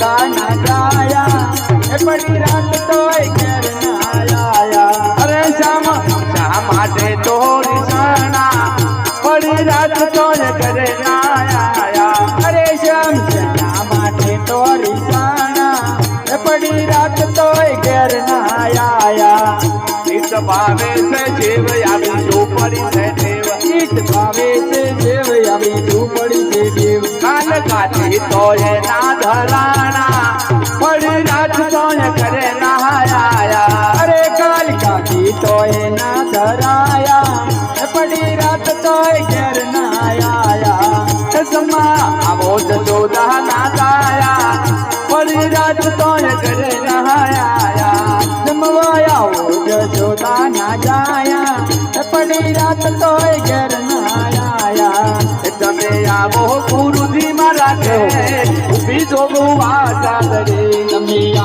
જોતા ના જાયા પડી રાત તોય ઘેર ના આયા અરે શા માટે તો રીસણા પડી રાત તોય ઘરે ના આયા અરે શ્યામ શા માટે તો રીસાણા પડી રાત તોય ઘેર ના આયા ગીત ભાવે છે જીવ આવી ઝૂંપડી છે દેવ ગીત ભાવે છે દેવ આવી ઝૂંપડી છે દેવ કાન કાઢી તોય ના ધરાણા પડી રાત તોય ઘરે ના આયા અરે કાલ કાઢી તોય ના ધરાયા પડી રાત તોય ઘેર ના આયા સમા આવો જોતા ના જાયા પડી રાત તોય ઘરે ના આયા જમવાયા જોતા ના જાયા પડી રાત તોય ઘેર ના આયા તમે આવો ગુરુજી મારા ઘેર ઉભી જોગવા ચાલરે તમે